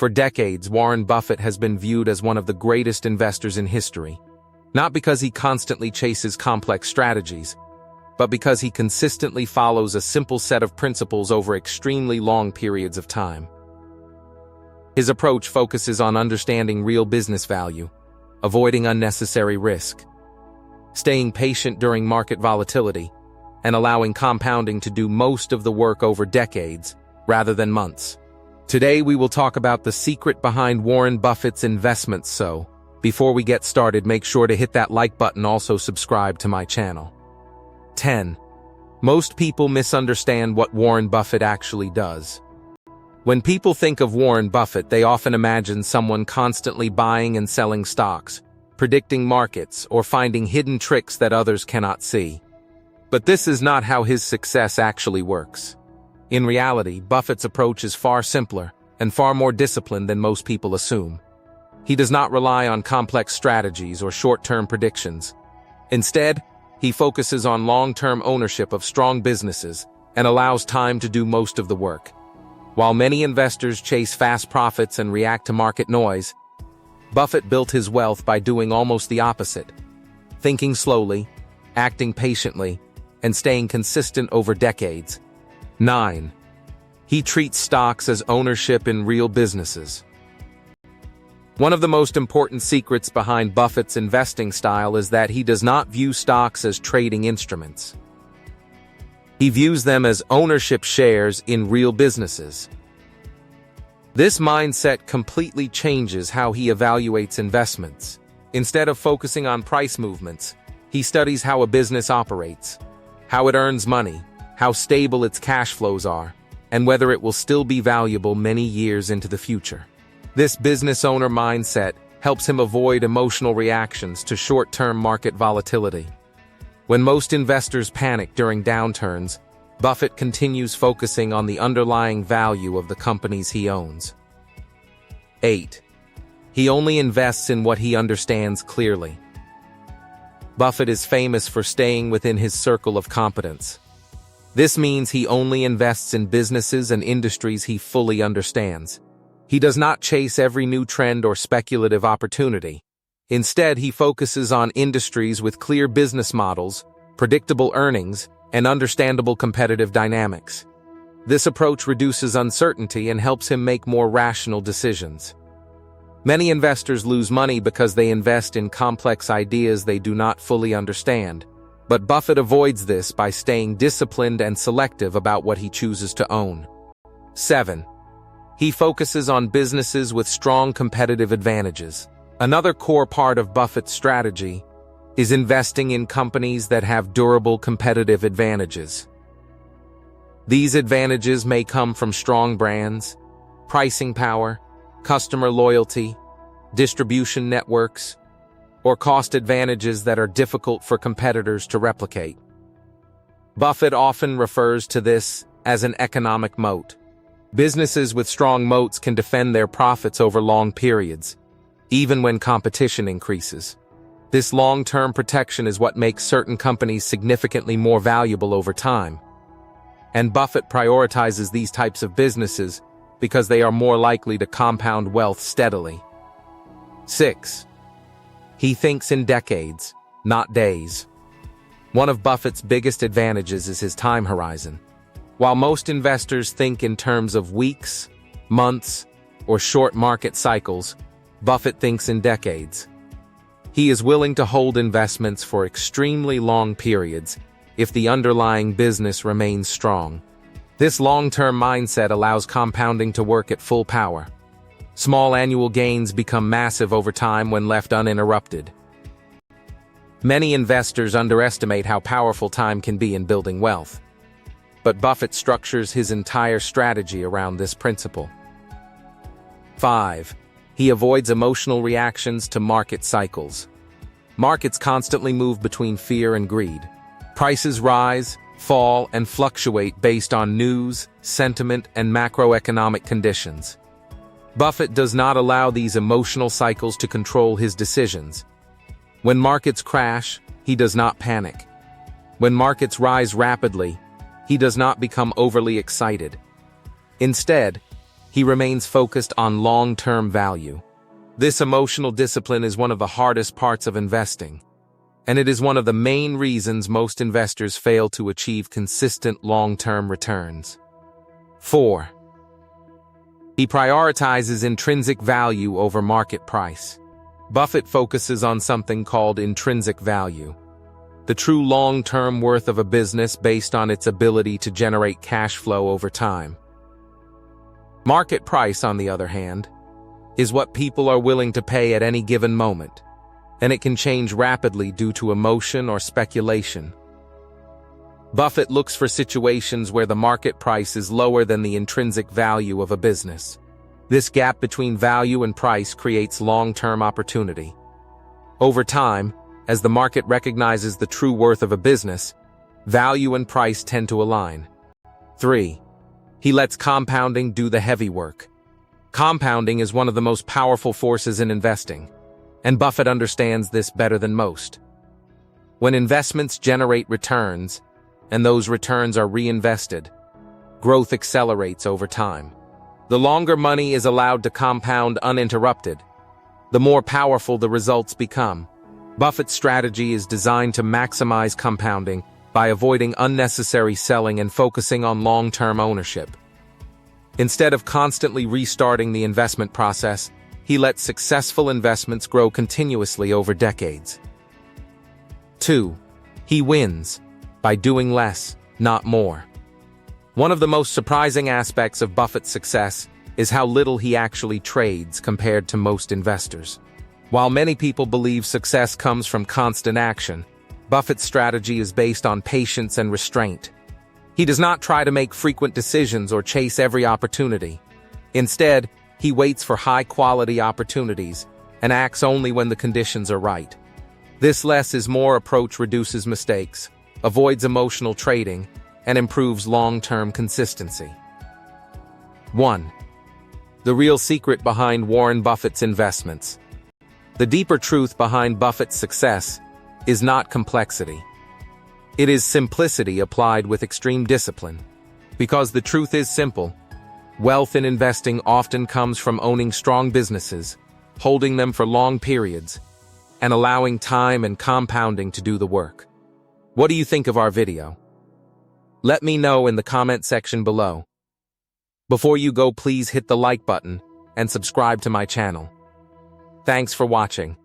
For decades, Warren Buffett has been viewed as one of the greatest investors in history, not because he constantly chases complex strategies, but because he consistently follows a simple set of principles over extremely long periods of time. His approach focuses on understanding real business value, avoiding unnecessary risk, staying patient during market volatility, and allowing compounding to do most of the work over decades rather than months. Today we will talk about the secret behind Warren Buffett's investments, so before we get started, make sure to hit that like button, also subscribe to my channel. 10. Most people misunderstand what Warren Buffett actually does. When people think of Warren Buffett, they often imagine someone constantly buying and selling stocks, predicting markets, or finding hidden tricks that others cannot see. But this is not how his success actually works. In reality, Buffett's approach is far simpler and far more disciplined than most people assume. He does not rely on complex strategies or short-term predictions. Instead, he focuses on long-term ownership of strong businesses and allows time to do most of the work. While many investors chase fast profits and react to market noise, Buffett built his wealth by doing almost the opposite, thinking slowly, acting patiently, and staying consistent over decades. 9. He treats stocks as ownership in real businesses. One of the most important secrets behind Buffett's investing style is that he does not view stocks as trading instruments. He views them as ownership shares in real businesses. This mindset completely changes how he evaluates investments. Instead of focusing on price movements, he studies how a business operates, how it earns money, how stable its cash flows are, and whether it will still be valuable many years into the future. This business owner mindset helps him avoid emotional reactions to short-term market volatility. When most investors panic during downturns, Buffett continues focusing on the underlying value of the companies he owns. 8. He only invests in what he understands clearly. Buffett is famous for staying within his circle of competence. This means he only invests in businesses and industries he fully understands. He does not chase every new trend or speculative opportunity. Instead, he focuses on industries with clear business models, predictable earnings, and understandable competitive dynamics. This approach reduces uncertainty and helps him make more rational decisions. Many investors lose money because they invest in complex ideas they do not fully understand, but Buffett avoids this by staying disciplined and selective about what he chooses to own. 7. He focuses on businesses with strong competitive advantages. Another core part of Buffett's strategy is investing in companies that have durable competitive advantages. These advantages may come from strong brands, pricing power, customer loyalty, distribution networks, or cost advantages that are difficult for competitors to replicate. Buffett often refers to this as an economic moat. Businesses with strong moats can defend their profits over long periods, even when competition increases. This long-term protection is what makes certain companies significantly more valuable over time. And Buffett prioritizes these types of businesses because they are more likely to compound wealth steadily. 6. He thinks in decades, not days. One of Buffett's biggest advantages is his time horizon. While most investors think in terms of weeks, months, or short market cycles, Buffett thinks in decades. He is willing to hold investments for extremely long periods if the underlying business remains strong. This long-term mindset allows compounding to work at full power. Small annual gains become massive over time when left uninterrupted. Many investors underestimate how powerful time can be in building wealth. But Buffett structures his entire strategy around this principle. 5. He avoids emotional reactions to market cycles. Markets constantly move between fear and greed. Prices rise, fall, and fluctuate based on news, sentiment, and macroeconomic conditions. Buffett does not allow these emotional cycles to control his decisions. When markets crash, he does not panic. When markets rise rapidly, he does not become overly excited. Instead, He remains focused on long-term value. This emotional discipline is one of the hardest parts of investing, and it is one of the main reasons most investors fail to achieve consistent long-term returns. 4. He prioritizes intrinsic value over market price. Buffett focuses on something called intrinsic value, the true long-term worth of a business based on its ability to generate cash flow over time. Market price, on the other hand, is what people are willing to pay at any given moment, and it can change rapidly due to emotion or speculation. Buffett looks for situations where the market price is lower than the intrinsic value of a business. This gap between value and price creates long-term opportunity. Over time, as the market recognizes the true worth of a business, value and price tend to align. 3. He lets compounding do the heavy work. Compounding is one of the most powerful forces in investing, and Buffett understands this better than most. When investments generate returns, and those returns are reinvested, growth accelerates over time. The longer money is allowed to compound uninterrupted, the more powerful the results become. Buffett's strategy is designed to maximize compounding by avoiding unnecessary selling and focusing on long-term ownership. Instead of constantly restarting the investment process, he lets successful investments grow continuously over decades. 2. He wins by doing less, not more. One of the most surprising aspects of Buffett's success is how little he actually trades compared to most investors. While many people believe success comes from constant action, Buffett's strategy is based on patience and restraint. He does not try to make frequent decisions or chase every opportunity. Instead, he waits for high-quality opportunities and acts only when the conditions are right. This less is more approach reduces mistakes, avoids emotional trading, and improves long-term consistency. 1. The real secret behind Warren Buffett's investments. The deeper truth behind Buffett's success is not complexity. It is simplicity applied with extreme discipline. Because the truth is simple, wealth in investing often comes from owning strong businesses, holding them for long periods, and allowing time and compounding to do the work. What do you think of our video? Let me know in the comment section below. Before you go, please hit the like button and subscribe to my channel. Thanks for watching.